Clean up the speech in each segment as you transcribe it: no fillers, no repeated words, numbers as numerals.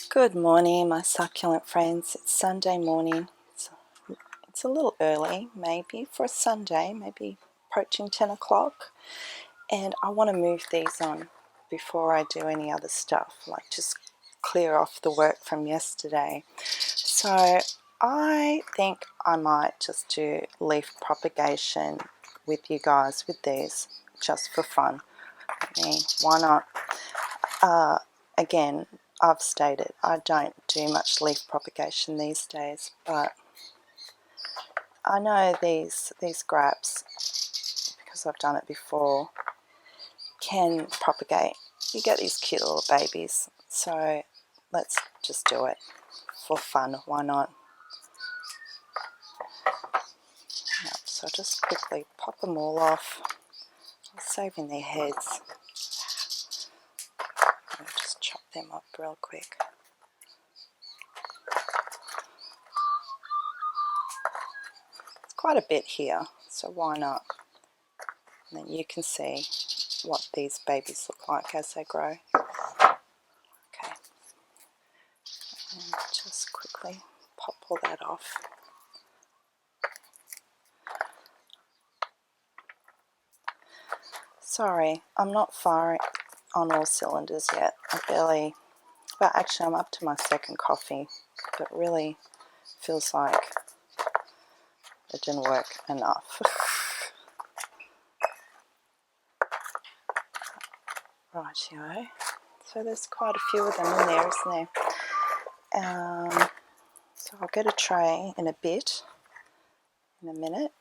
Good morning, my succulent friends. It's Sunday morning. It's a little early, maybe, for a Sunday, maybe approaching 10 o'clock. And I want to move these on before I do any other stuff, like just clear off the work from yesterday. So I think I might just do leaf propagation with you guys with these, just for fun. I mean, why not? Again, I've stated I don't do much leaf propagation these days, but I know these grapes, because I've done it before, can propagate. You get these cute little babies, so let's just do it for fun. Why not? Yep, so I'll just quickly pop them all off. I'm saving their heads. I'll just chop them up real quick. It's quite a bit here, so why not? And then you can see what these babies look like as they grow. Okay, and just quickly pop all that off. Sorry, I'm not firing on all cylinders yet. Well, actually I'm up to my second coffee, but really feels like it didn't work enough. Rightio. So there's quite a few of them in there, isn't there? So I'll get a tray in a minute,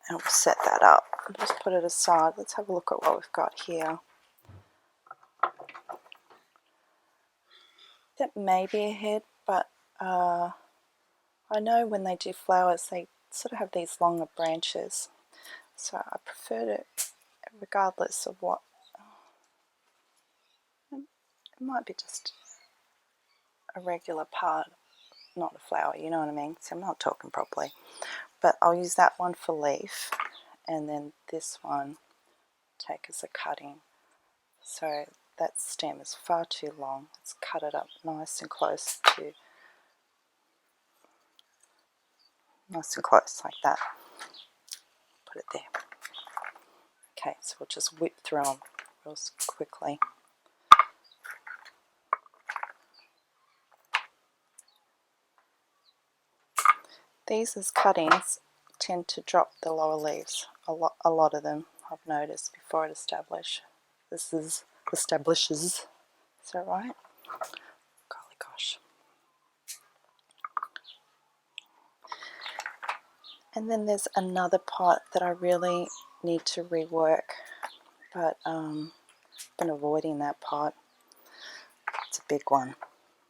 and we'll set that up. I'll just put it aside. Let's have a look at what we've got here. That may be a head, but I know when they do flowers they sort of have these longer branches, so I prefer to, regardless of what, it might be just a regular part, not a flower, you know what I mean? So I'm not talking properly, but I'll use that one for leaf, and then this one take as a cutting. So that stem is far too long. Let's cut it up nice and close like that. Put it there. Okay, so we'll just whip through them real quickly. These as cuttings tend to drop the lower leaves, a lot of them, I've noticed, before it establishes. Is that right? Golly gosh. And then there's another pot that I really need to rework, but I've been avoiding that pot. It's a big one.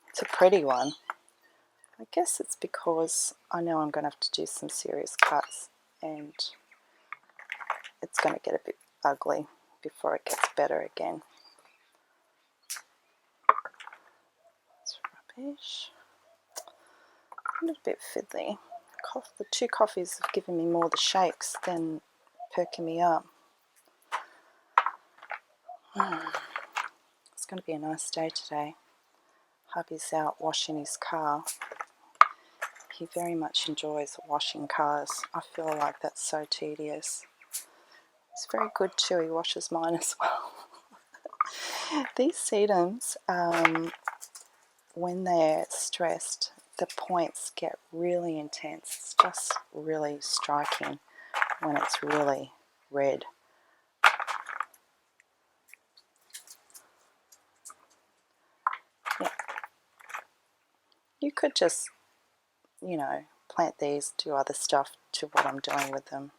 It's a pretty one. I guess it's because I know I'm going to have to do some serious cuts, and it's going to get a bit ugly before it gets better again. It's rubbish. A little bit fiddly. The two coffees have given me more the shakes than perking me up. It's going to be a nice day today. Hubby's out washing his car. He very much enjoys washing cars. I feel like that's so tedious. It's very good too. He washes mine as well. These sedums, when they're stressed, the points get really intense. It's just really striking when it's really red. Yeah. You could just, plant these, do other stuff to what I'm doing with them.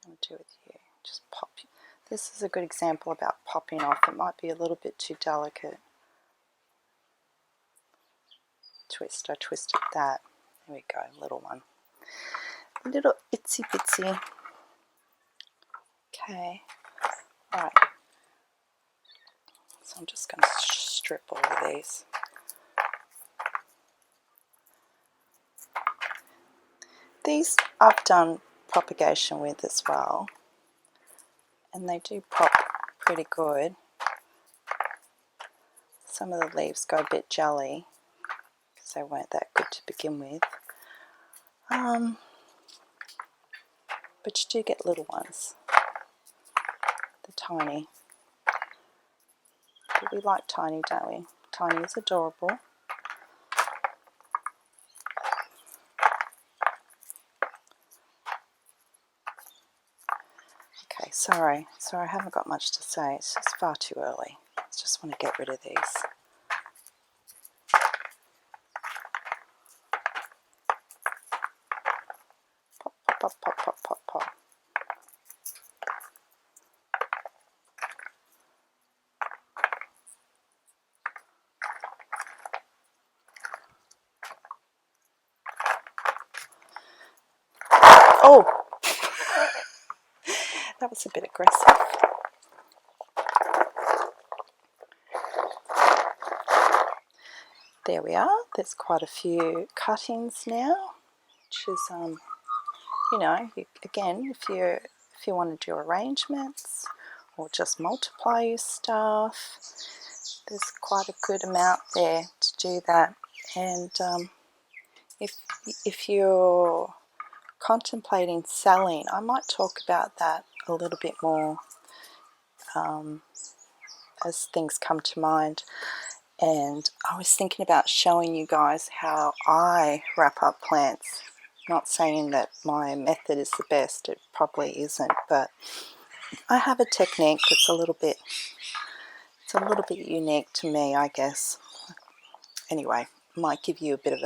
I'm going to do with you. Just pop. This is a good example about popping off. It might be a little bit too delicate. I twisted that. There we go, little one. A little itsy bitsy. Okay, right. So I'm just going to strip all of these. These I've done propagation with as well, and they do pop pretty good. some of the leaves go a bit jelly because they weren't that good to begin with. But you do get little ones. They're tiny. But we like tiny, don't we? Tiny is adorable. Okay, sorry I haven't got much to say. It's just far too early. I just want to get rid of these. Pop, pop, pop, pop, pop, pop, pop. Oh! That was a bit aggressive. There we are. There's quite a few cuttings now, which is, you know, again, if you want to do arrangements or just multiply your stuff, there's quite a good amount there to do that. And if you're contemplating selling, I might talk about that a little bit more as things come to mind. And I was thinking about showing you guys how I wrap up plants. Not saying that my method is the best, it probably isn't, but I have a technique that's a little bit unique to me, I guess. Anyway, might give you a bit of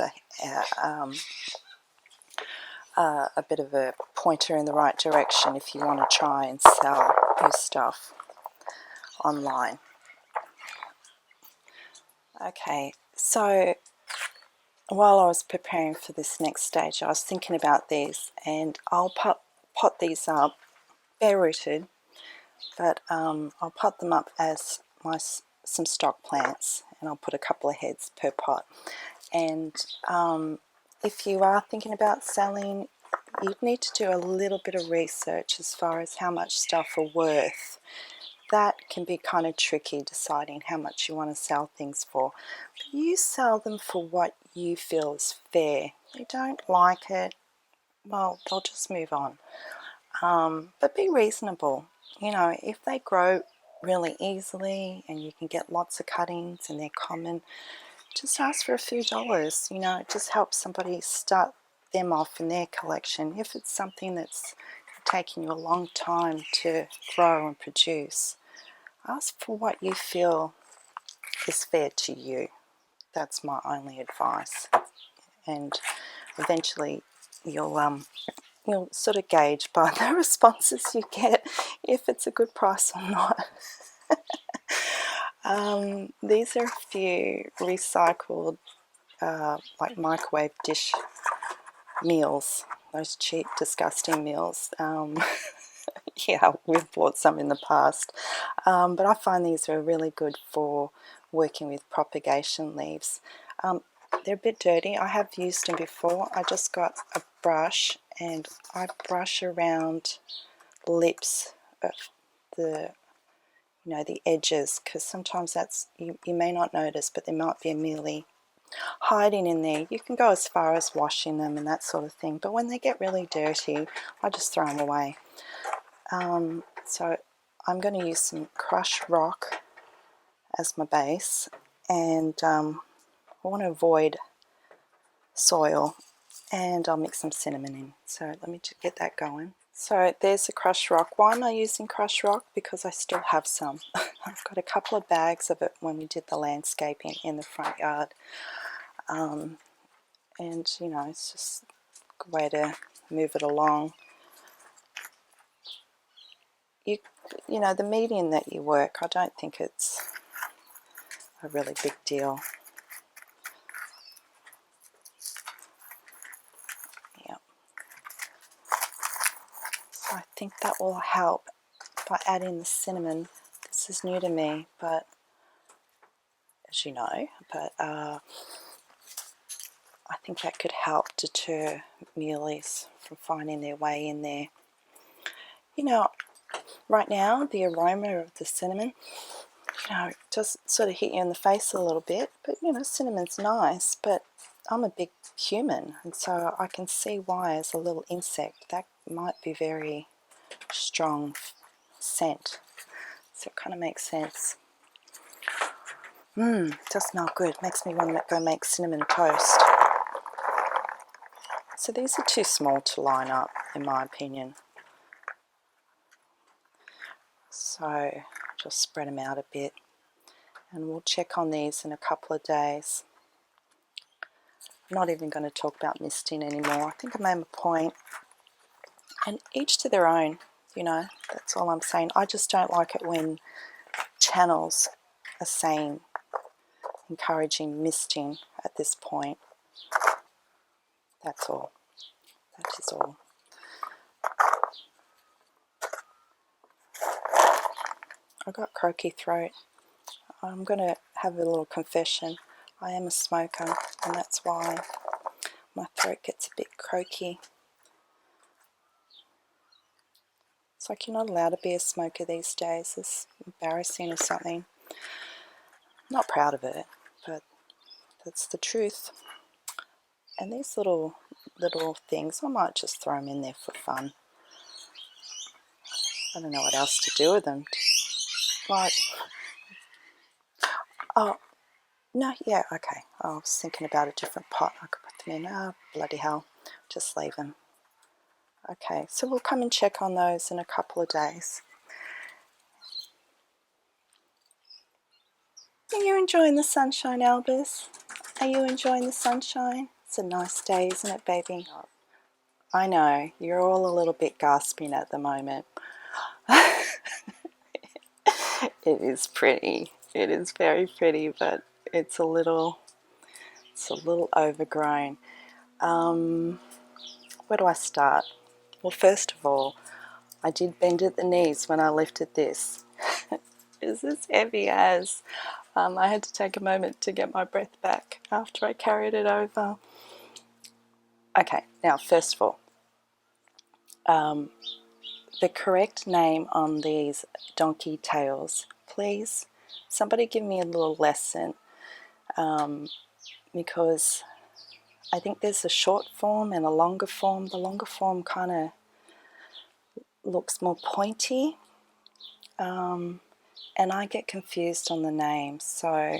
a pointer in the right direction if you want to try and sell your stuff online. Okay, so while I was preparing for this next stage, I was thinking about these, and I'll pot these up bare rooted, but I'll pot them up as some stock plants, and I'll put a couple of heads per pot. And if you are thinking about selling, you'd need to do a little bit of research as far as how much stuff are worth. That can be kind of tricky, deciding how much you want to sell things for. But you sell them for what you feel is fair. If they don't like it, well, they'll just move on. But be reasonable. You know, if they grow really easily and you can get lots of cuttings and they're common, just ask for a few dollars. You know, it just helps somebody start them off in their collection. If it's something that's taking you a long time to grow and produce, ask for what you feel is fair to you. That's my only advice. And eventually you'll sort of gauge by the responses you get if it's a good price or not. These are a few recycled like microwave dish meals, those cheap disgusting meals. Yeah, we've bought some in the past, but I find these are really good for working with propagation leaves. They're a bit dirty. I have used them before. I just got a brush and I brush around the lips of the edges, because sometimes that's you may not notice, but there might be a mealy hiding in there. You can go as far as washing them and that sort of thing, but when they get really dirty, I just throw them away. So I'm going to use some crushed rock as my base, and I want to avoid soil, and I'll mix some cinnamon in. So let me just get that going. So there's the crushed rock. Why am I using crushed rock? Because I still have some. I've got a couple of bags of it when we did the landscaping in the front yard. And you know, it's just a good way to move it along. You know, the medium that you work, I don't think it's a really big deal. Yeah. So I think that will help by adding the cinnamon. This is new to me, but as you know, but I think that could help deter muleys from finding their way in there. You know, right now the aroma of the cinnamon you know, just sort of hit you in the face a little bit. But, you know, cinnamon's nice, but I'm a big human, and so I can see why as a little insect that might be very strong scent. So it kind of makes sense. It does smell good. Makes me want to go make cinnamon toast. So these are too small to line up, in my opinion. So just spread them out a bit. And we'll check on these in a couple of days. I'm not even going to talk about misting anymore. I think I made my point. And each to their own, you know, that's all I'm saying. I just don't like it when channels are saying, encouraging misting at this point. That's all. That is all. I got croaky throat. I'm going to have a little confession. I am a smoker, and that's why my throat gets a bit croaky. It's like you're not allowed to be a smoker these days. It's embarrassing or something. I'm not proud of it, but that's the truth. And these little things, I might just throw them in there for fun. I don't know what else to do with them. Like, oh, no, yeah, okay. I was thinking about a different pot I could put them in. Oh, bloody hell. Just leave them. Okay, so we'll come and check on those in a couple of days. Are you enjoying the sunshine, Albus? Are you enjoying the sunshine? It's a nice day, isn't it, baby? I know, you're all a little bit gasping at the moment. It is pretty. It is very pretty, but it's a little overgrown. Where do I start? Well, first of all, I did bend at the knees when I lifted this. Is this heavy as? I had to take a moment to get my breath back after I carried it over. Okay, now first of all, the correct name on these donkey tails, please. Somebody give me a little lesson, because I think there's a short form and a longer form. The longer form kind of looks more pointy, and I get confused on the names. So,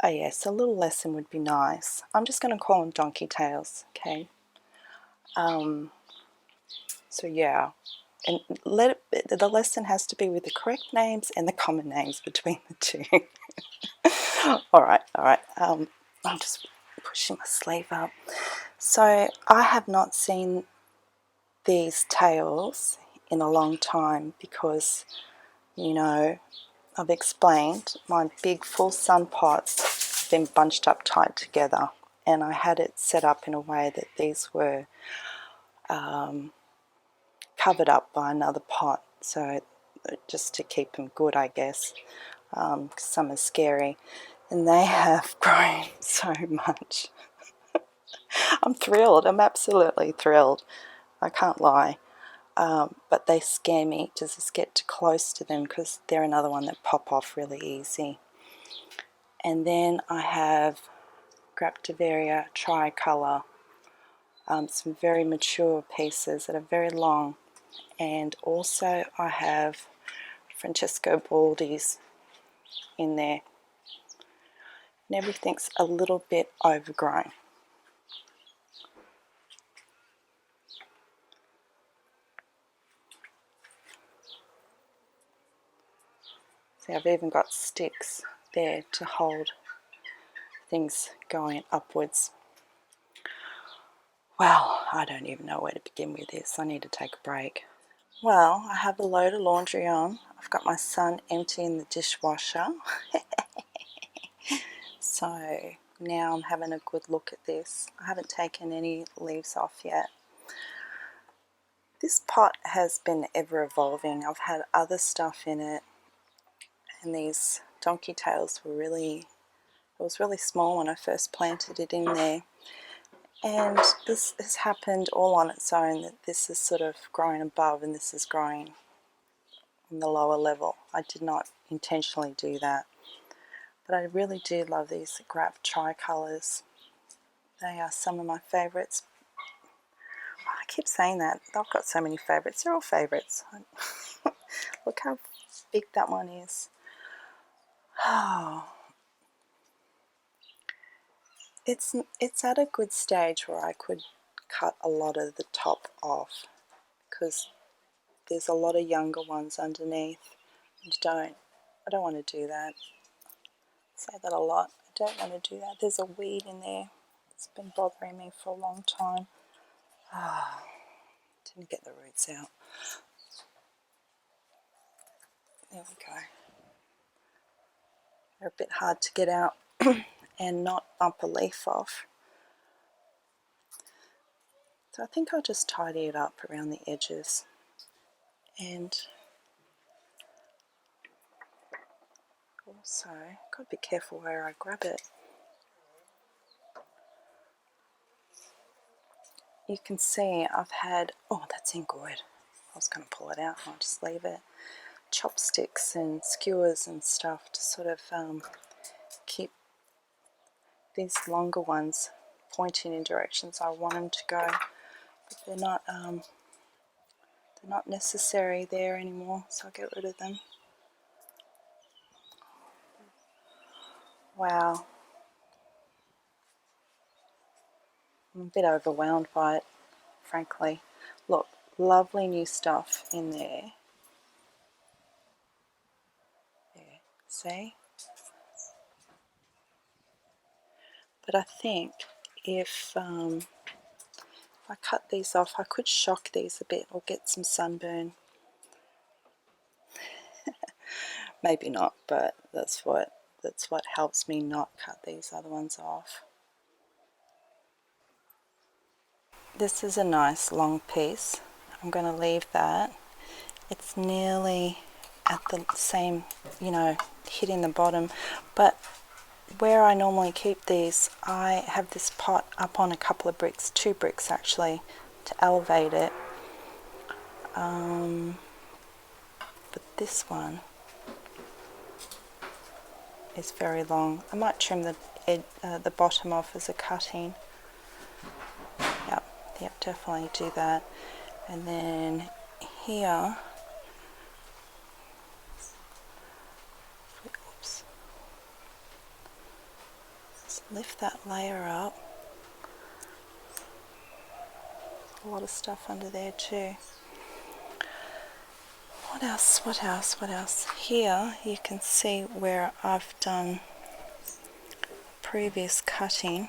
yes, a little lesson would be nice. I'm just going to call them donkey tails, okay? So yeah, and the lesson has to be with the correct names and the common names between the two. all right. I'm just pushing my sleeve up. So I have not seen these tails in a long time because, you know, I've explained my big full sun pots have been bunched up tight together, and I had it set up in a way that these were covered up by another pot, so just to keep them good, I guess. Some are scary, and they have grown so much. I'm thrilled. I'm absolutely thrilled. I can't lie. But they scare me to just get too close to them because they're another one that pop off really easy. And then I have Graptivaria tricolor, some very mature pieces that are very long. And also I have Francesco Baldi's in there. And everything's a little bit overgrown. See, I've even got sticks there to hold things going upwards. Well, I don't even know where to begin with this. I need to take a break. Well, I have a load of laundry on. I've got my son emptying the dishwasher. So now I'm having a good look at this. I haven't taken any leaves off yet. This pot has been ever evolving. I've had other stuff in it, and these donkey tails were it was really small when I first planted it in there. And this has happened all on its own, that this is sort of growing above and this is growing in the lower level. I did not intentionally do that. But I really do love these Graph Tricolours. They are some of my favourites. I keep saying that. I've got so many favourites. They're all favourites. Look how big that one is. Oh, it's at a good stage where I could cut a lot of the top off because there's a lot of younger ones underneath. I don't want to do that. I say that a lot. I don't want to do that. There's a weed in there. It's been bothering me for a long time. Didn't get the roots out. There we go. They're a bit hard to get out and not bump a leaf off. So I think I'll just tidy it up around the edges. And also, got to be careful where I grab it. You can see I've had, oh, that's in good. I was going to pull it out and I'll just leave it. Chopsticks and skewers and stuff to sort of keep these longer ones pointing in directions I want them to go. But they're not necessary there anymore, so I'll get rid of them. Wow. I'm a bit overwhelmed by it, frankly. Look, lovely new stuff in there. There, see? But I think if I cut these off, I could shock these a bit or get some sunburn. Maybe not, but that's what helps me not cut these other ones off. This is a nice long piece. I'm going to leave that. It's nearly at the same, hitting the bottom, but where I normally keep these, I have this pot up on a couple of bricks, 2 bricks actually, to elevate it. But this one is very long. I might trim the bottom off as a cutting. Yep, definitely do that. And then here, oops, let's lift that layer up. A lot of stuff under there too. What else? Here you can see where I've done previous cutting.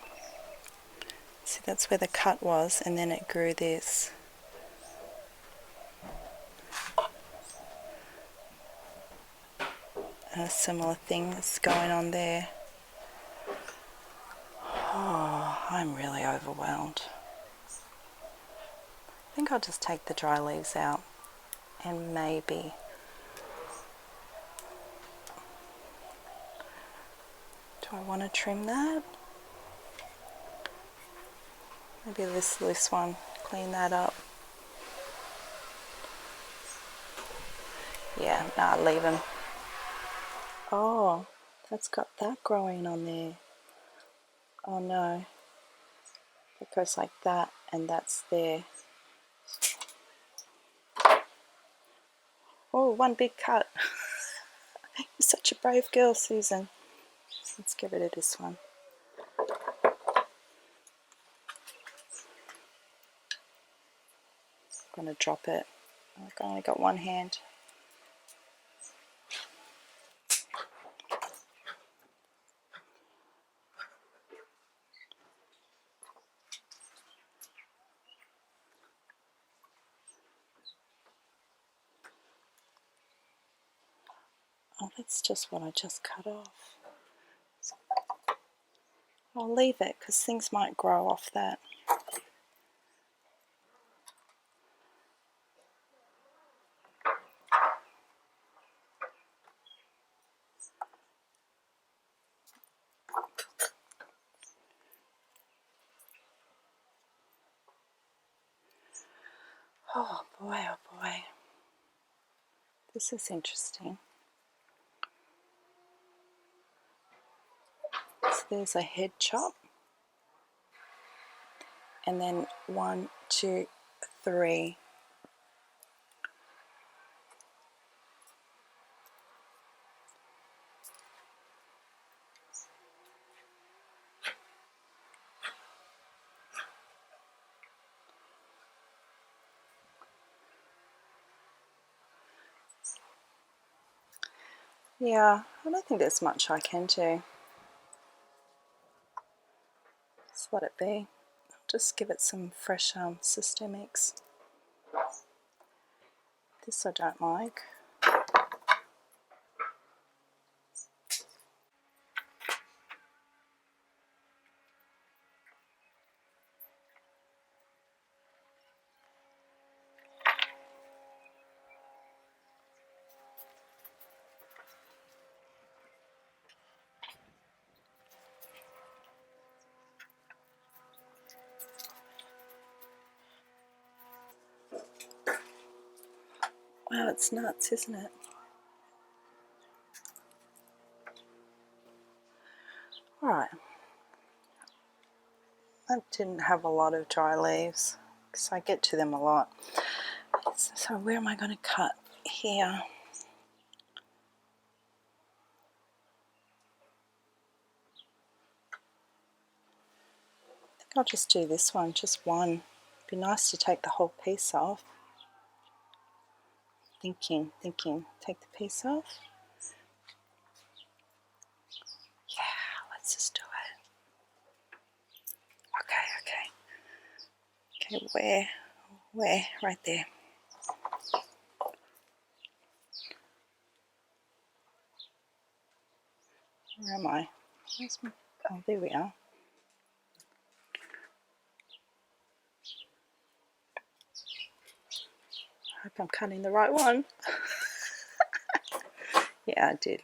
See, that's where the cut was, and then it grew this. And a similar thing is going on there. Oh, I'm really overwhelmed. I think I'll just take the dry leaves out and maybe do I want to trim that? Maybe this one, clean that up. Yeah, nah, leave them. Oh, that's got that growing on there. Oh no. It goes like that, and that's there. Oh, one big cut. You're such a brave girl, Susan. Let's get rid of this one. I'm going to drop it. I've only got one hand. Oh, that's just what I just cut off. I'll leave it because things might grow off that. Oh boy, This is interesting. So there's a head chop, and then 1, 2, 3. Yeah, I don't think there's much I can do. Just let it be. Just give it some fresh systemics. This I don't like. Wow, it's nuts, isn't it? Alright. I didn't have a lot of dry leaves because I get to them a lot. So where am I going to cut? Here. I think I'll just do this one, just one. It'd be nice to take the whole piece off. Thinking, take the piece off. Yeah, let's just do it. Okay, where? Right there. Where am I? Where's my... Oh, there we are. I hope I'm cutting the right one. Yeah, I did.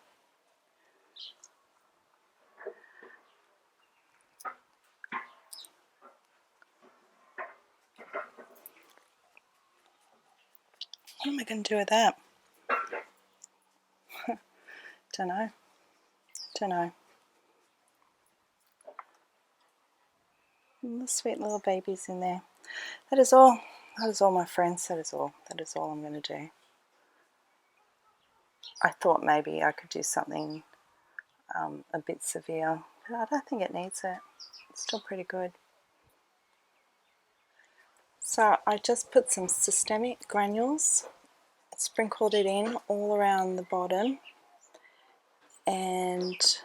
What am I going to do with that? Don't know. And the sweet little babies in there. That is all. That is all, my friends. That is all. That is all I'm going to do. I thought maybe I could do something a bit severe, but I don't think it needs it. It's still pretty good. So I just put some systemic granules, sprinkled it in all around the bottom, and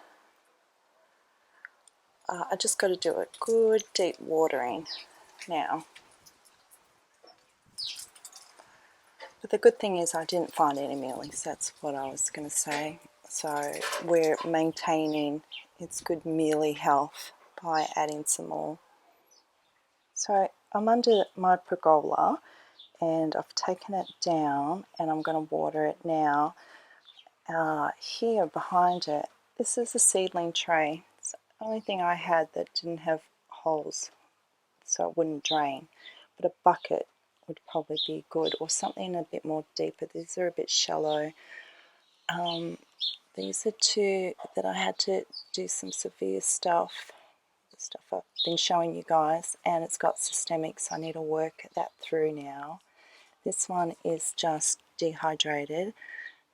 I just got to do a good deep watering now. But the good thing is I didn't find any mealies, that's what I was going to say. So we're maintaining its good mealy health by adding some more. So I'm under my pergola and I've taken it down and I'm going to water it now. Here behind it, this is a seedling tray. It's the only thing I had that didn't have holes so it wouldn't drain. But a bucket would probably be good, or something a bit more deeper. These are a bit shallow. These are two that I had to do some severe stuff. The stuff I've been showing you guys, and it's got systemics. I need to work that through now. This one is just dehydrated,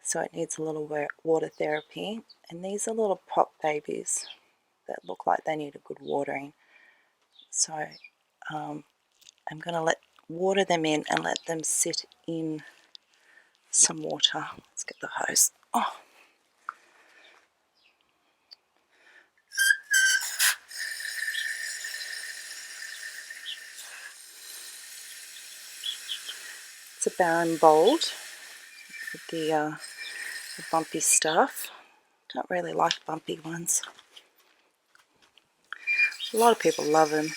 so it needs a little water therapy. And these are little pop babies that look like they need a good watering. So I'm going to water them in and let them sit in some water. Let's get the hose. Oh. It's a barren bold with the bumpy stuff. Don't really like bumpy ones. A lot of people love them.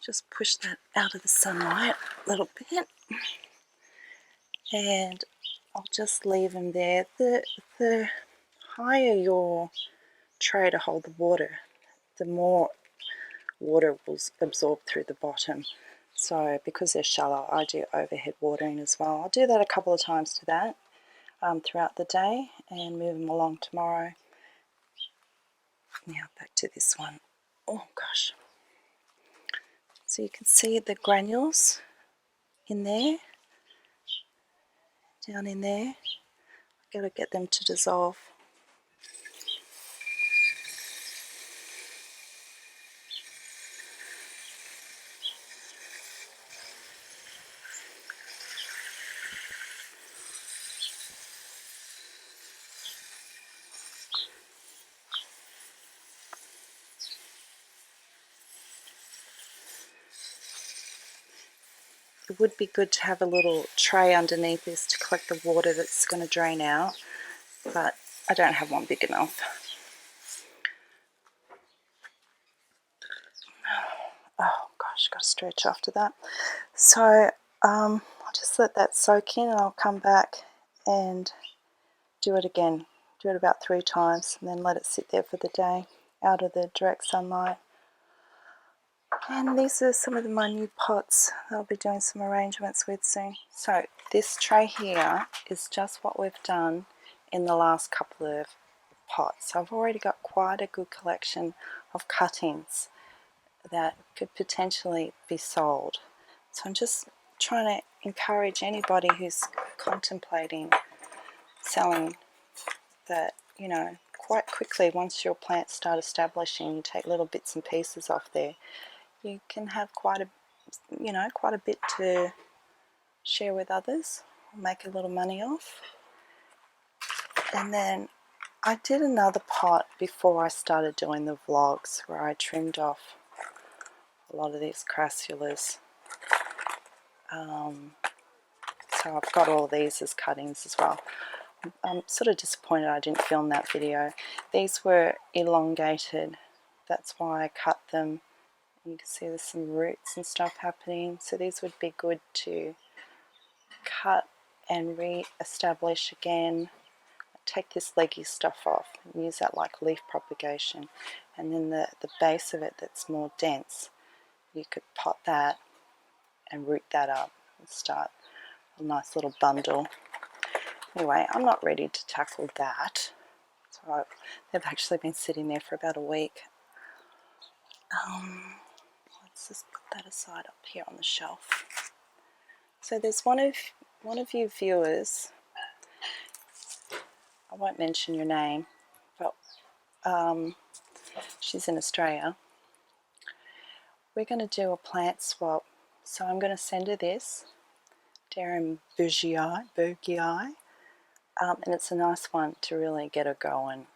Just push that out of the sunlight a little bit, and I'll just leave them there. The higher your tray to hold the water, the more water will absorb through the bottom. So because they're shallow, I do overhead watering as well. I'll do that a couple of times to that throughout the day and move them along tomorrow. Now back to this one. Oh gosh. So you can see the granules in there, down in there. I've got to get them to dissolve. It would be good to have a little tray underneath this to collect the water that's going to drain out, but I don't have one big enough. Oh gosh, got to stretch after that. So I'll just let that soak in and I'll come back and do it again. Do it about 3 times and then let it sit there for the day out of the direct sunlight. And these are some of my new pots that I'll be doing some arrangements with soon. So this tray here is just what we've done in the last couple of pots. So I've already got quite a good collection of cuttings that could potentially be sold. So I'm just trying to encourage anybody who's contemplating selling that, you know, quite quickly once your plants start establishing, you take little bits and pieces off there, you can have quite a bit to share with others, make a little money off. And then I did another pot before I started doing the vlogs where I trimmed off a lot of these crassulas. So I've got all of these as cuttings as well. I'm sort of disappointed I didn't film that video. These were elongated, that's why I cut them. You can see there's some roots and stuff happening, so these would be good to cut and re-establish again. Take this leggy stuff off and use that like leaf propagation, and then the base of it that's more dense, you could pot that and root that up and start a nice little bundle. Anyway, I'm not ready to tackle that, so they've actually been sitting there for about a week. Let's just put that aside up here on the shelf. So there's one of you viewers, I won't mention your name, but she's in Australia. We're going to do a plant swap, so I'm going to send her this Darren Bergii, and it's a nice one to really get her going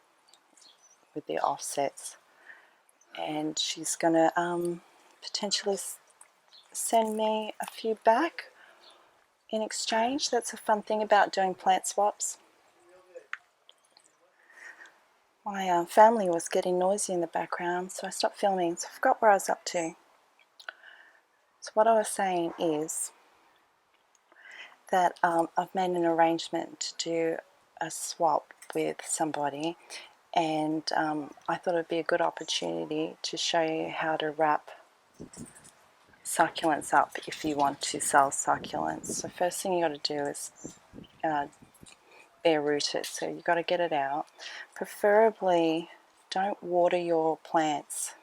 with the offsets. And she's going to potentially send me a few back in exchange. That's a fun thing about doing plant swaps. My family was getting noisy in the background, so I stopped filming, so I forgot where I was up to. So what I was saying is that I've made an arrangement to do a swap with somebody, and I thought it would be a good opportunity to show you how to wrap succulents up if you want to sell succulents. So first thing you got to do is bare root it, so you've got to get it out. Preferably don't water your plants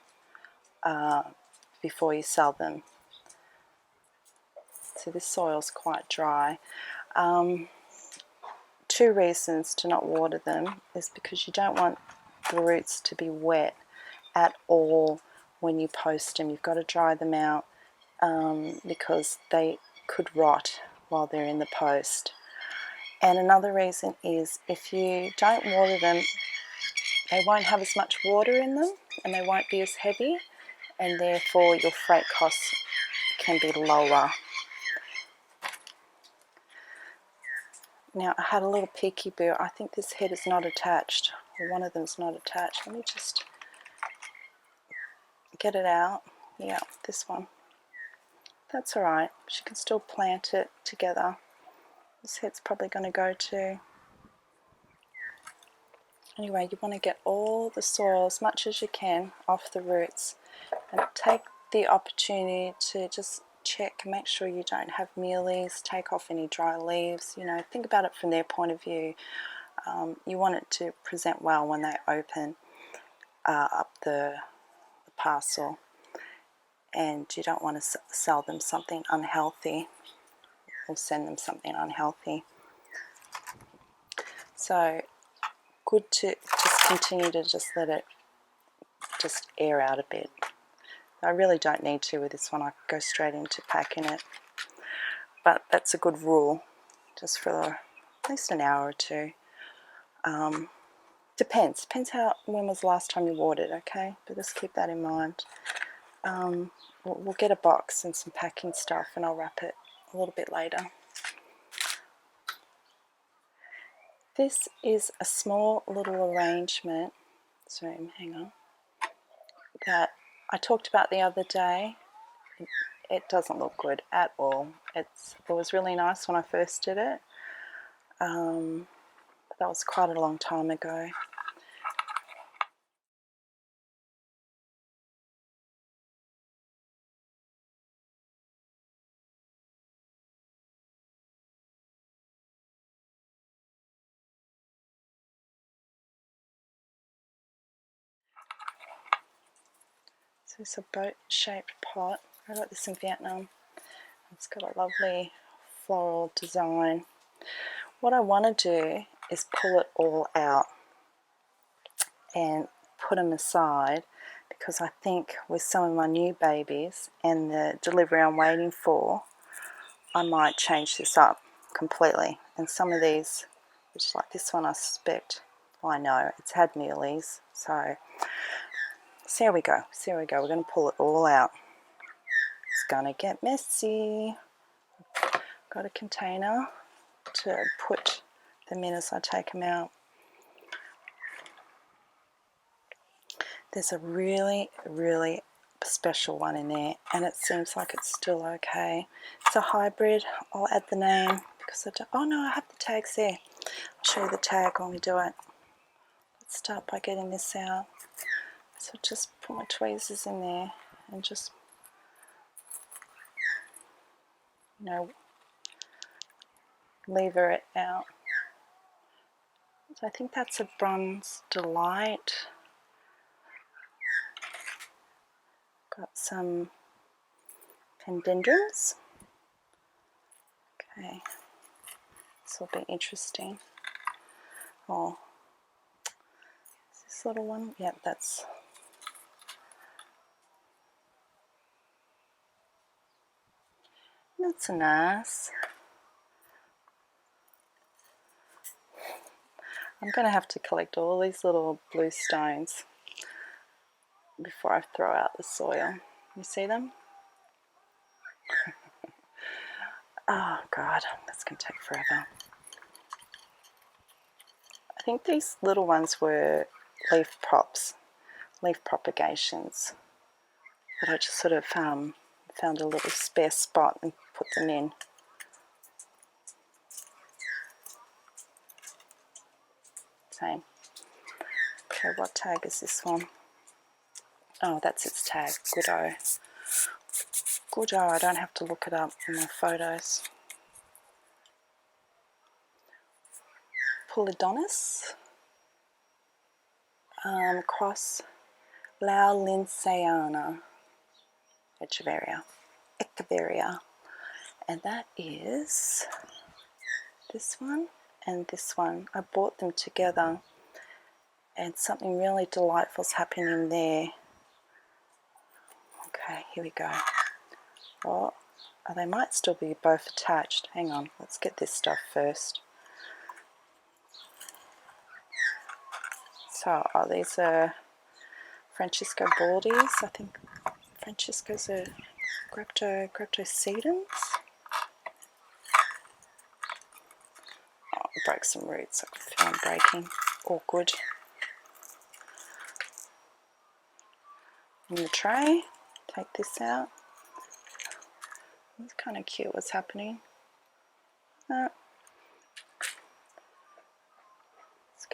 before you sell them. So this soil's quite dry. 2 reasons to not water them is because you don't want the roots to be wet at all when you post them. You've got to dry them out because they could rot while they're in the post. And another reason is if you don't water them, they won't have as much water in them and they won't be as heavy, and therefore your freight costs can be lower. Now I had a little peekaboo. I think this head is not attached, or one of them is not attached. Let me just get it out. Yeah, this one. That's alright. She can still plant it together. This head's probably going to go to. Anyway, you want to get all the soil as much as you can off the roots, and take the opportunity to just check, make sure you don't have mealies, take off any dry leaves. You know, think about it from their point of view. You want it to present well when they open up the parcel, and you don't want to sell them something unhealthy or send them something unhealthy. So good to just continue to just let it just air out a bit. I really don't need to with this one. I go straight into packing it, but that's a good rule, just for at least an hour or two. Depends when was the last time you watered, okay? But just keep that in mind. We'll get a box and some packing stuff, and I'll wrap it a little bit later. This is a small little arrangement, so hang on, that I talked about the other day. It doesn't look good at all. It was really nice when I first did it, but that was quite a long time ago. So it's a boat-shaped pot. I got this in Vietnam. It's got a lovely floral design. What I want to do is pull it all out and put them aside, because I think with some of my new babies and the delivery I'm waiting for, I might change this up completely. And some of these, which like this one, I suspect, well, I know it's had mealies, so here we go. We're going to pull it all out. It's going to get messy. Got a container to put them in as I take them out. There's a really, really special one in there, and it seems like it's still okay. It's a hybrid. I'll add the name because oh no, I have the tags there. I'll show you the tag when we do it. Let's start by getting this out. So just put my tweezers in there and just, you know, lever it out. So I think that's a Bronze Delight. Got some pendendrums. Okay, this will be interesting. Oh, is this little one? Yep, that's nice. I'm going to have to collect all these little blue stones before I throw out the soil. You see them? Oh God, that's going to take forever. I think these little ones were leaf propagations, but I just sort of found a little spare spot and put them in. Same. Okay, what tag is this one? Oh, that's its tag. Goodo. Goodo, I don't have to look it up in my photos. Polydonis. Cross Laulinsiana. Echeveria. And that is this one and this one. I bought them together, and something really delightful is happening there. Okay, here we go. Oh, they might still be both attached. Hang on, let's get this stuff first. So, these are Francisco Baldies. I think Francisco's a Graptocedons. Oh, I broke some roots. I feel I'm breaking. Awkward. In the tray, take this out. It's kind of cute what's happening.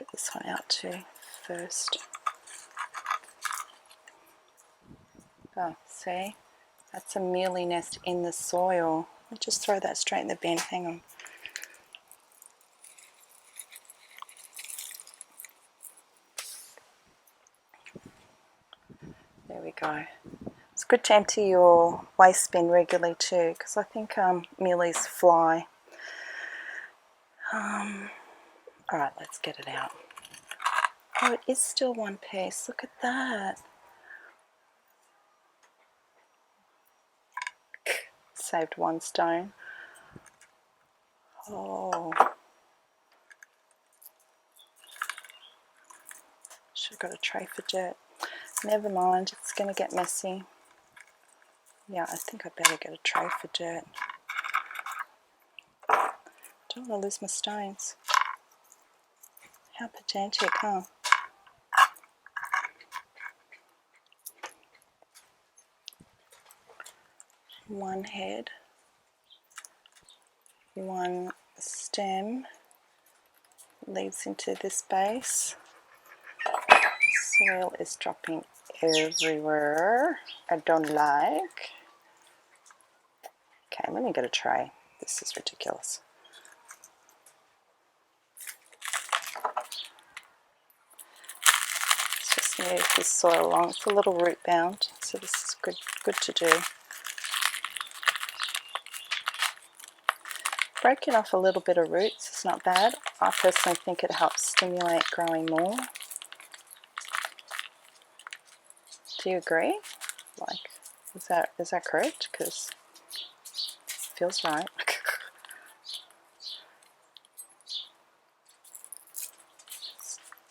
Get this one out too first. Oh, see? That's a mealy nest in the soil. I'll just throw that straight in the bin. Hang on. There we go. It's good to empty your waste bin regularly too, because I think mealies fly. Alright, let's get it out. Oh, it is still one piece. Look at that. Saved one stone. Oh. Should have got a tray for dirt. Never mind, it's going to get messy. Yeah, I think I better get a tray for dirt. Don't want to lose my stones. How pedantic, huh? One head, one stem leads into this base. Soil is dropping everywhere. I don't like. Okay, let me get a tray. This is ridiculous. Let's just move this soil along. It's a little root bound, so this is good to do. Breaking off a little bit of roots is not bad. I personally think it helps stimulate growing more. Do you agree? Like, is that correct? Because it feels right.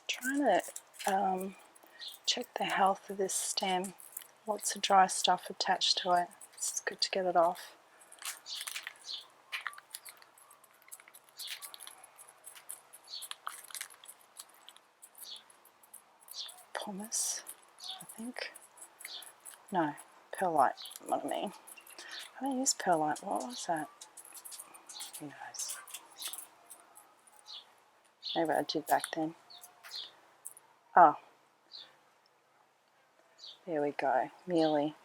Trying to check the health of this stem. Lots of dry stuff attached to it. It's good to get it off. Pumice, I think. No, perlite, what I mean. I don't use perlite. What was that? Who knows? Maybe I did back then. Oh, there we go. Mealy.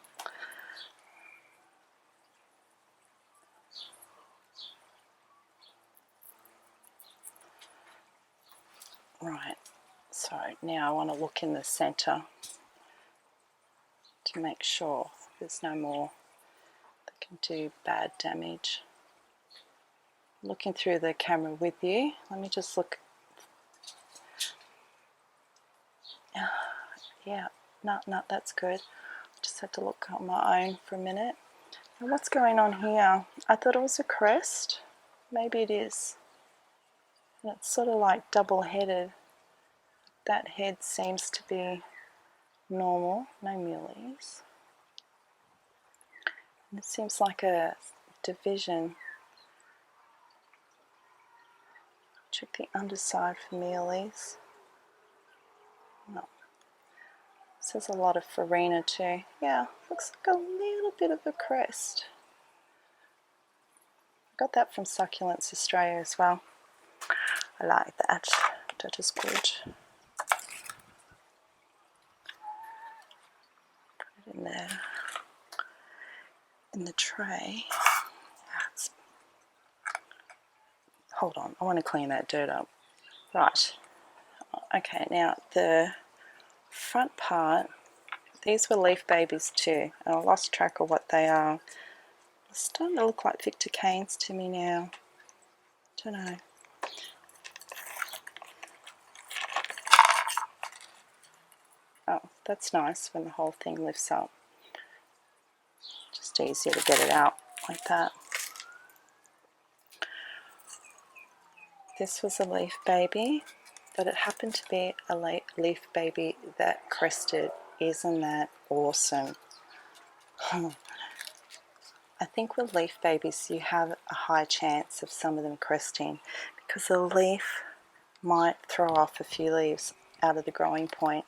Right, so now I want to look in the center to make sure there's no more that can do bad damage. Looking through the camera with you. Let me just look. Yeah, no, that's good. Just had to look on my own for a minute. And what's going on here? I thought it was a crest. Maybe it is. And it's sort of like double-headed. That head seems to be normal, no mealies. And it seems like a division. Check the underside for mealies. No. This has a lot of farina too. Yeah, looks like a little bit of a crest. I got that from Succulents Australia as well. I like that. That is good. Put it in there. In the tray. Hold on, I want to clean that dirt up. Right. Okay, now the front part, these were leaf babies too, and I lost track of what they are. They're starting to look like Victor canes to me now. Don't know. Oh, that's nice when the whole thing lifts up. Just easier to get it out like that. This was a leaf baby, but it happened to be a leaf baby that crested. Isn't that awesome? I think with leaf babies you have a high chance of some of them cresting because the leaf might throw off a few leaves out of the growing point.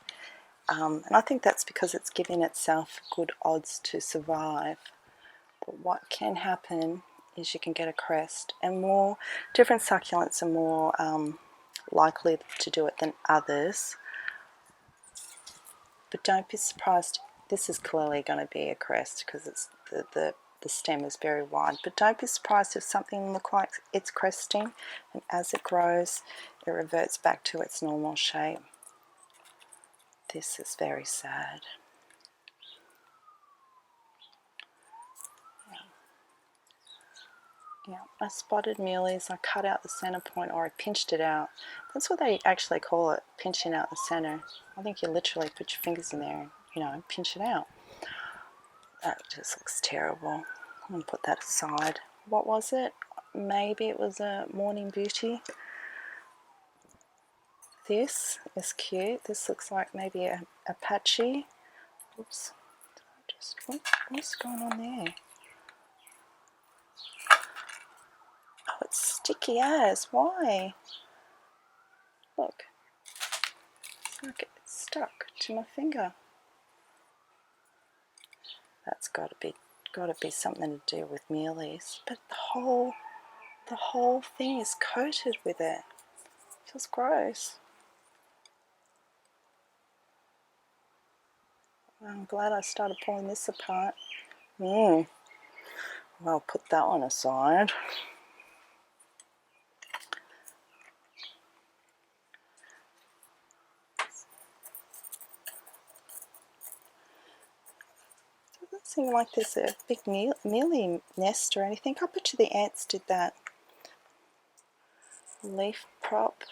And I think that's because it's giving itself good odds to survive. But what can happen is you can get a crest, and more different succulents are more likely to do it than others. But don't be surprised. This is clearly going to be a crest because it's the stem is very wide. But don't be surprised if something looks like it's cresting, and as it grows, it reverts back to its normal shape. This is very sad. Yeah, I spotted muleys. I cut out the center point, or I pinched it out. That's what they actually call it, pinching out the center. I think you literally put your fingers in there and, you know, pinch it out. That just looks terrible. I'm going to put that aside. What was it? Maybe it was a Morning Beauty. This is cute. This looks like maybe a Apache. Oops. What's going on there? Oh, it's sticky as. Why? Look. It's like it's stuck to my finger. That's got to be something to do with mealies. But the whole thing is coated with it. It feels gross. I'm glad I started pulling this apart. Well, I'll put that one aside. Doesn't seem like there's a big mealy nest or anything. I bet you the ants did that. Leaf prop.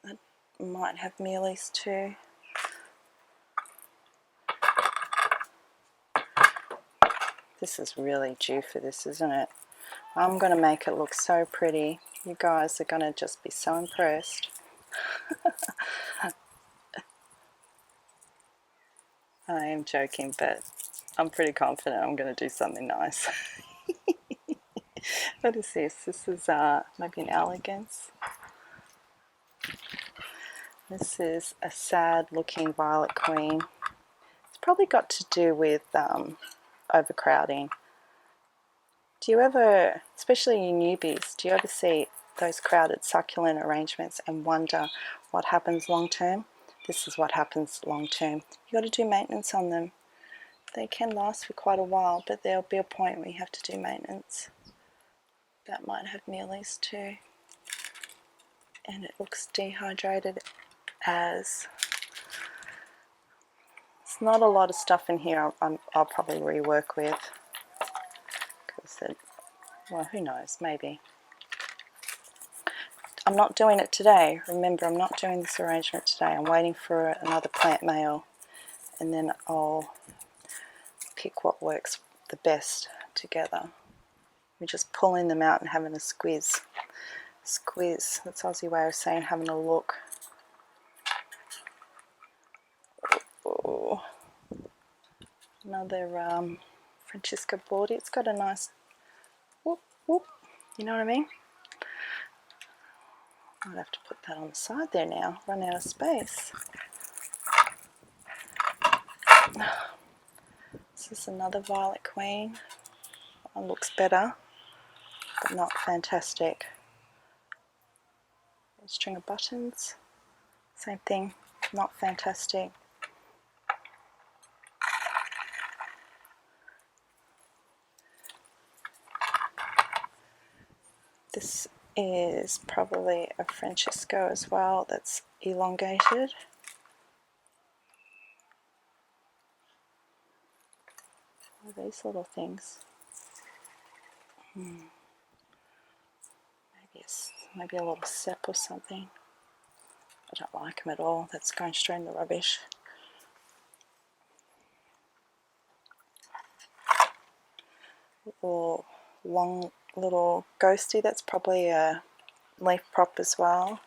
That might have mealies too. This is really due for this, isn't it? I'm going to make it look so pretty. You guys are going to just be so impressed. I am joking, but I'm pretty confident I'm going to do something nice. What is this? This is maybe an elegance. This is a sad looking violet queen. It's probably got to do with overcrowding. Do you ever, especially in newbies, do you ever see those crowded succulent arrangements and wonder what happens long term? This is what happens long term. You got to do maintenance on them. They can last for quite a while, but there'll be a point where you have to do maintenance. That might have mealies too. And it looks dehydrated as. It's not a lot of stuff in here I'll probably rework with. Because well, who knows, maybe. I'm not doing it today. Remember, I'm not doing this arrangement today. I'm waiting for another plant mail, and then I'll pick what works the best together. We're just pulling them out and having a squeeze. Squeeze, that's Aussie way of saying having a look. Oh. Another Francisca Bordi. It's got a nice whoop, whoop. You know what I mean? I'll have to put that on the side there now. Run out of space. This is another violet queen. That one looks better, but not fantastic. A string of buttons. Same thing, not fantastic. This is probably a Francisco as well that's elongated. What are these little things? Maybe a little sep or something. I don't like them at all. That's going straight in the rubbish. Little long little ghosty. That's probably a leaf prop as well.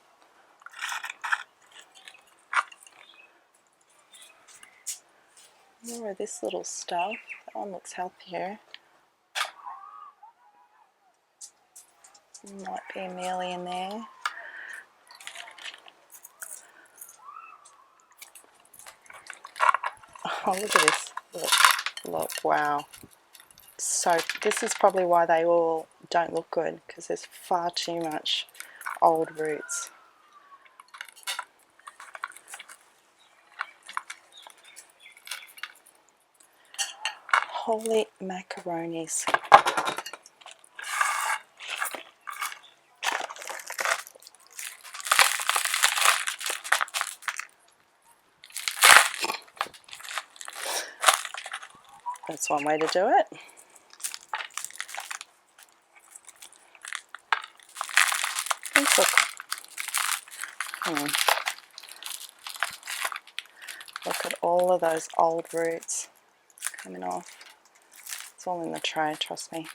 More of this little stuff. That one looks healthier. Might be a mealy in there. Oh, look at this. Look, wow. So this is probably why they all don't look good, because there's far too much old roots. Holy macaronis. That's one way to do it. These look, look at all of those old roots coming off. It's all in the tray, trust me.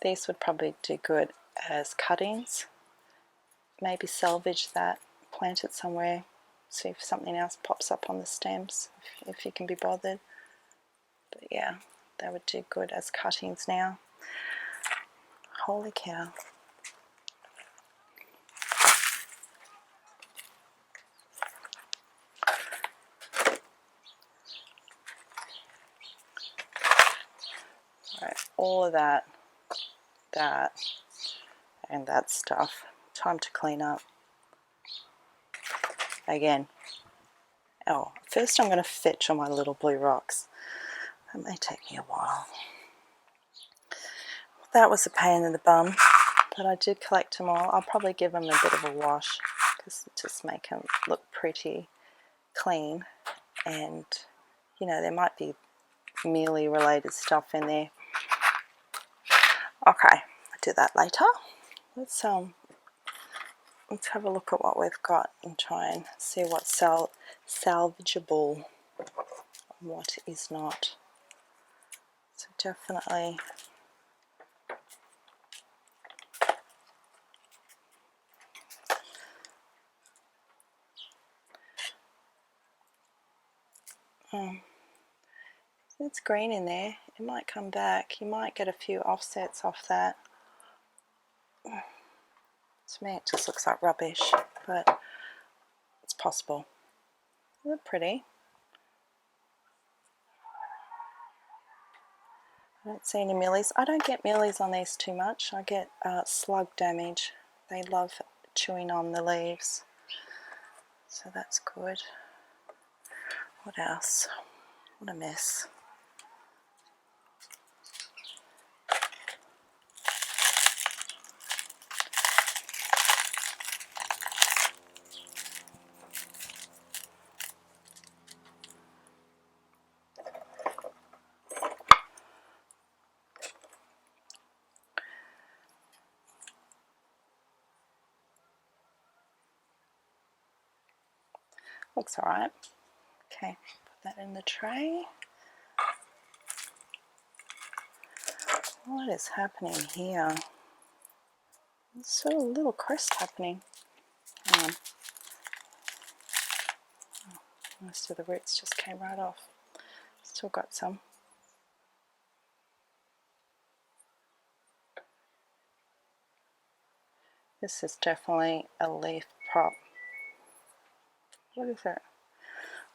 These would probably do good as cuttings. Maybe salvage that, plant it somewhere, see if something else pops up on the stems, if you can be bothered. But yeah, they would do good as cuttings now. Holy cow. Right, all of that, and that stuff. Time to clean up. Again. Oh, first I'm going to fetch all my little blue rocks. That may take me a while. That was a pain in the bum, but I did collect them all. I'll probably give them a bit of a wash, because it just make them look pretty clean. And, you know, there might be mealy related stuff in there. Okay, I'll do that later. Let's have a look at what we've got and try and see what's salvageable and what is not. So definitely it's green in there. It might come back. You might get a few offsets off that. To me it just looks like rubbish, but it's possible. They're pretty. I don't see any mealies. I don't get mealies on these too much. I get slug damage. They love chewing on the leaves. So that's good. What else? What a mess. Looks alright. Okay, put that in the tray. What is happening here? There's so little crest happening. Hang on. Oh, most of the roots just came right off. Still got some. This is definitely a leaf prop. What is it?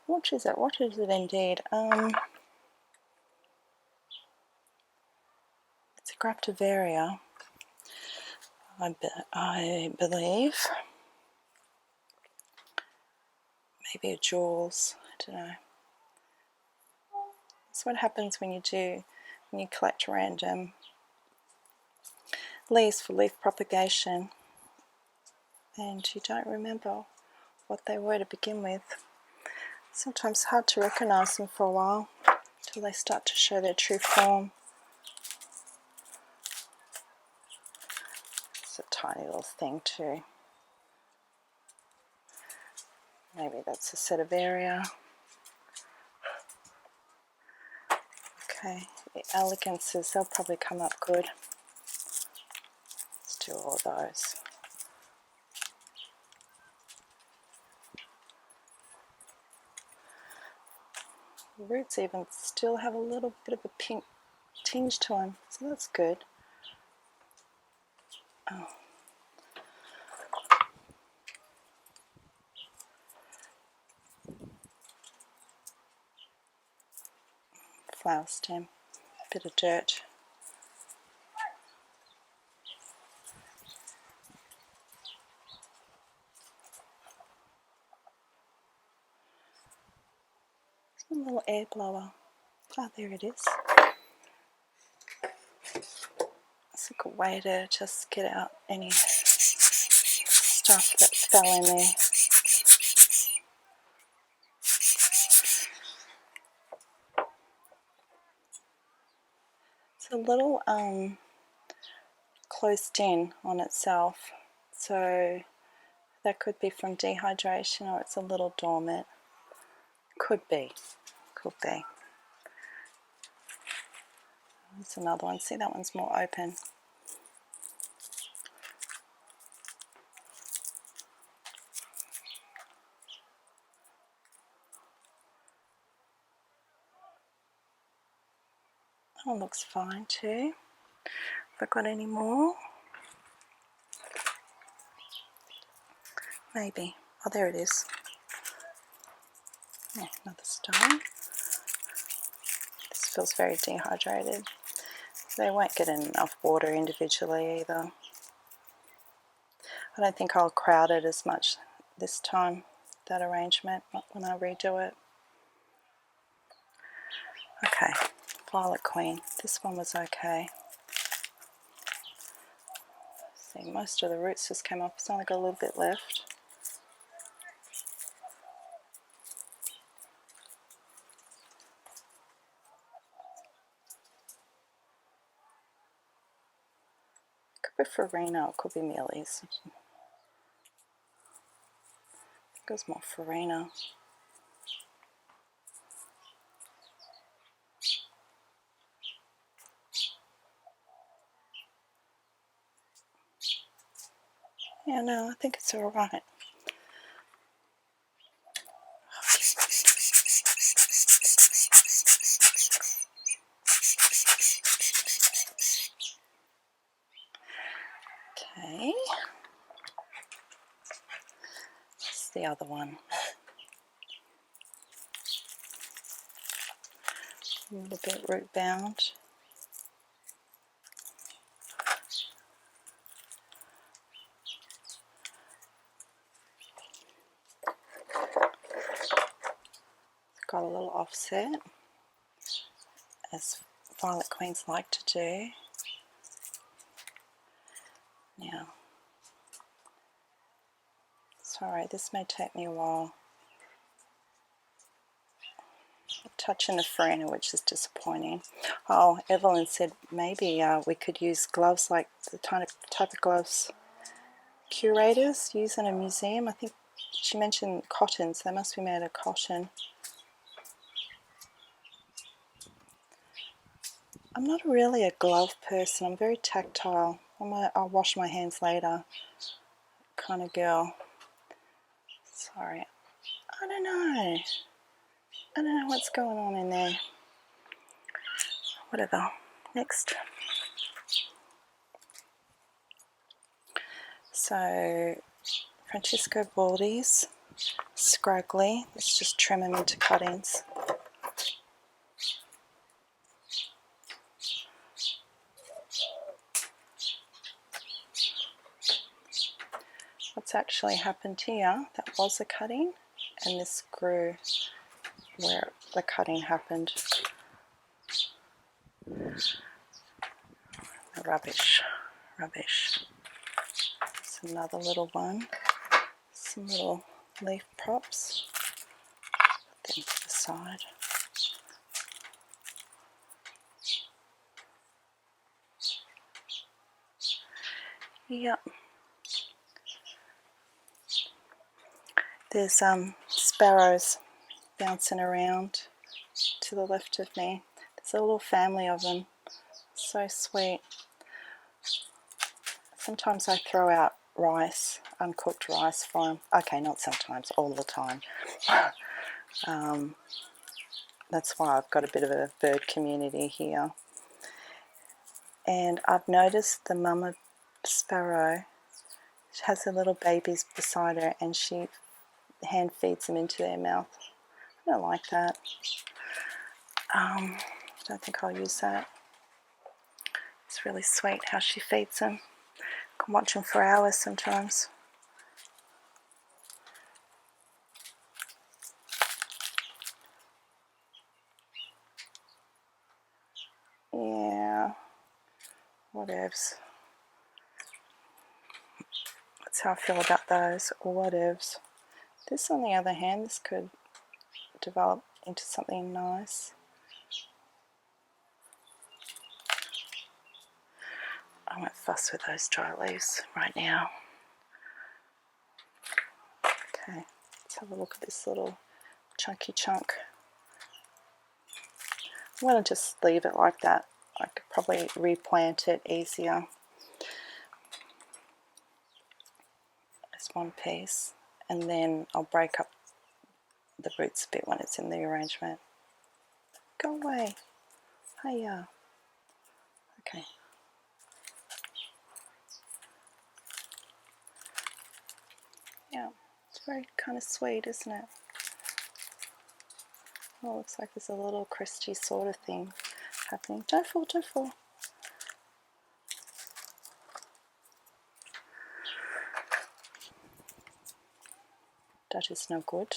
What is it? What is it indeed? It's a Graptivaria, I believe. Maybe a Jules, I don't know. That's what happens when you collect random leaves for leaf propagation and you don't remember what they were to begin with. Sometimes it's hard to recognize them for a while until they start to show their true form. It's a tiny little thing too. Maybe that's a Setivaria. Okay, the elegances, they'll probably come up good. Let's do all of those. The roots even still have a little bit of a pink tinge to them, so that's good. Oh. flower stem, a bit of dirt. A little air blower. Oh, there it is. It's a good way to just get out any stuff that fell in there. It's a little closed in on itself, so that could be from dehydration, or it's a little dormant. Could be. There's another one. See, that one's more open. That one looks fine too. Have I got any more? Maybe. Oh, there it is. Oh, another stone. This feels very dehydrated. They won't get enough water individually either. I don't think I'll crowd it as much this time, that arrangement, when I redo it. Okay, Violet Queen. This one was okay. See, most of the roots just came off. It's only got a little bit left. Could be Farina, it could be Mealy's. I think it was more Farina. Yeah, no, I think it's alright. Okay. That's the other one. A little bit root bound. Got a little offset, as Violet Queens like to do. Now, sorry, this may take me a while. A touch in the Farina, which is disappointing. Oh, Evelyn said maybe we could use gloves like the type of gloves curators use in a museum. I think she mentioned cottons. They must be made of cotton. I'm not really a glove person. I'm very tactile. I'll wash my hands later kind of girl. Sorry. I don't know what's going on in there. Whatever. Next. So, Francisco Baldi's, scraggly. Let's just trim them into cuttings. What's actually happened here, that was a cutting, and this grew where the cutting happened. Rubbish. It's another little one. Some little leaf props. Put them to the side. Yep. There's sparrows bouncing around to the left of me. There's a little family of them. So sweet. Sometimes I throw out rice, uncooked rice for them. Okay, not sometimes, all the time. That's why I've got a bit of a bird community here. And I've noticed the mama sparrow has her little babies beside her, and she hand feeds them into their mouth. I don't like that. I don't think I'll use that. It's really sweet how she feeds them. I can watch them for hours sometimes. Yeah, whatevs. That's how I feel about those, whatevs. This, on the other hand, this could develop into something nice. I won't fuss with those dry leaves right now. Okay, let's have a look at this little chunky chunk. I'm going to just leave it like that. I could probably replant it easier. As one piece, and then I'll break up the roots a bit when it's in the arrangement. Go away. Hiya. Okay. Yeah, it's very kind of sweet, isn't it? Oh, looks like there's a little crusty sort of thing happening. Don't fall, don't fall. That is no good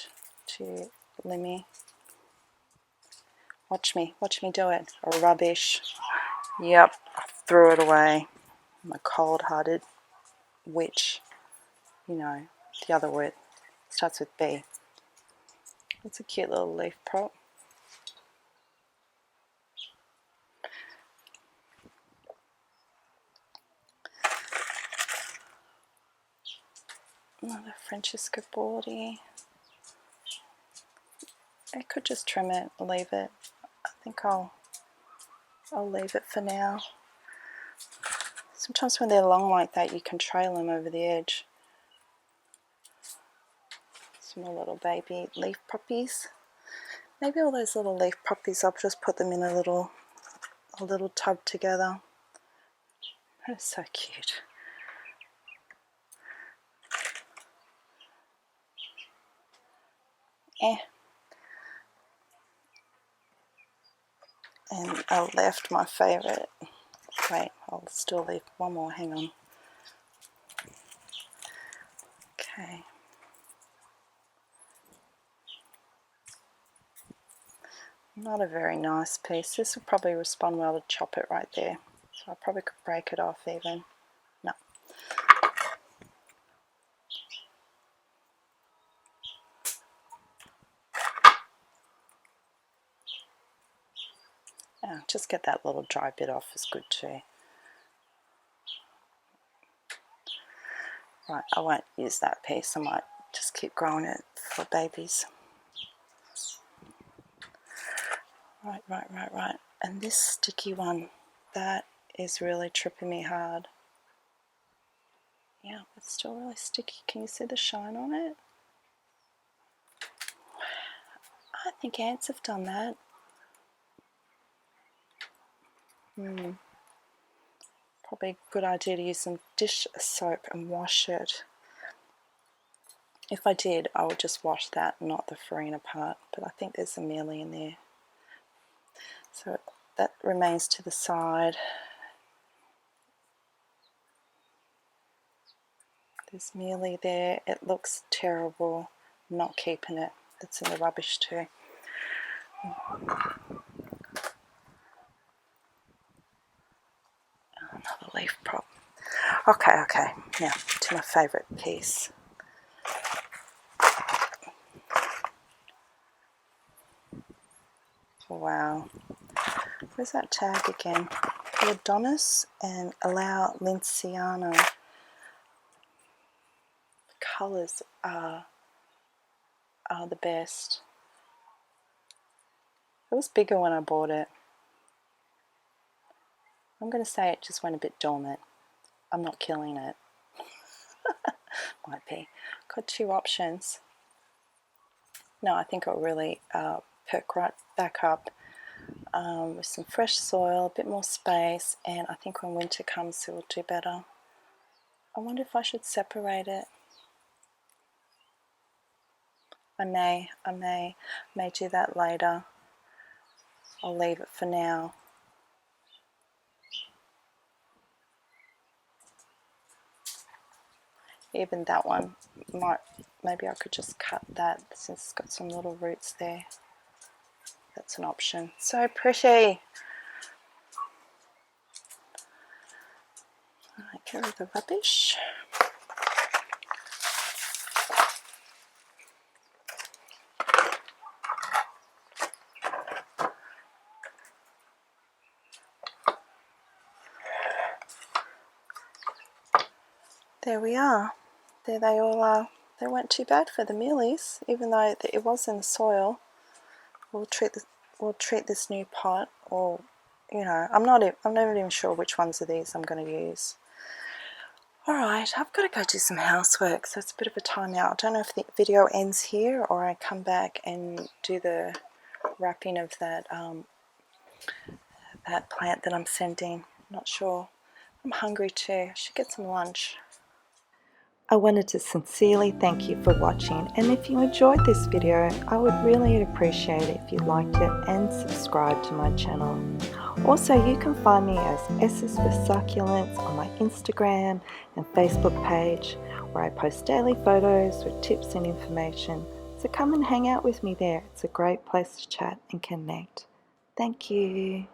to Limmy. Watch me do it. Rubbish. Yep, I threw it away. I'm a cold-hearted witch. You know, the other word starts with B. It's a cute little leaf prop. Another Francisca Bordy. I could just trim it, leave it. I think I'll leave it for now. Sometimes when they're long like that, you can trail them over the edge. Some more little baby leaf poppies. Maybe all those little leaf poppies, I'll just put them in a little tub together. That is so cute. And I left my favourite. Wait, I'll still leave one more, hang on. Okay. Not a very nice piece. This will probably respond well to chop it right there. So I probably could break it off even. No. Yeah, just get that little dry bit off is good too. Right, I won't use that piece. I might just keep growing it for babies. Right. And this sticky one, that is really tripping me hard. Yeah, it's still really sticky. Can you see the shine on it? I think ants have done that. Probably a good idea to use some dish soap and wash it. If I did, I would just wash that, not the farina part, but I think there's some mealy in there. So that remains to the side. There's mealy there. It looks terrible. I'm not keeping it. It's in the rubbish too. Another leaf prop. Okay. Now to my favourite piece. Wow. Where's that tag again? Adonis and Allow Linciana. The colours are the best. It was bigger when I bought it. I'm going to say it just went a bit dormant. I'm not killing it. Might be. Got two options. No, I think it'll really perk right back up with some fresh soil, a bit more space, and I think when winter comes it will do better. I wonder if I should separate it. I may do that later. I'll leave it for now. Even that one maybe I could just cut that since it's got some little roots there. That's an option. So pretty. Alright, get rid of the rubbish. There we are. There they all are. They weren't too bad for the mealies, even though it was in the soil. We'll treat this new pot, or you know, I'm not even sure which ones of these I'm going to use. Alright, I've got to go do some housework, so it's a bit of a timeout. I don't know if the video ends here or I come back and do the wrapping of that that plant that I'm sending. Not sure. I'm hungry too. I should get some lunch. I wanted to sincerely thank you for watching, and if you enjoyed this video, I would really appreciate it if you liked it and subscribe to my channel. Also, you can find me as S's for Succulents on my Instagram and Facebook page, where I post daily photos with tips and information. So come and hang out with me there. It's a great place to chat and connect. Thank you.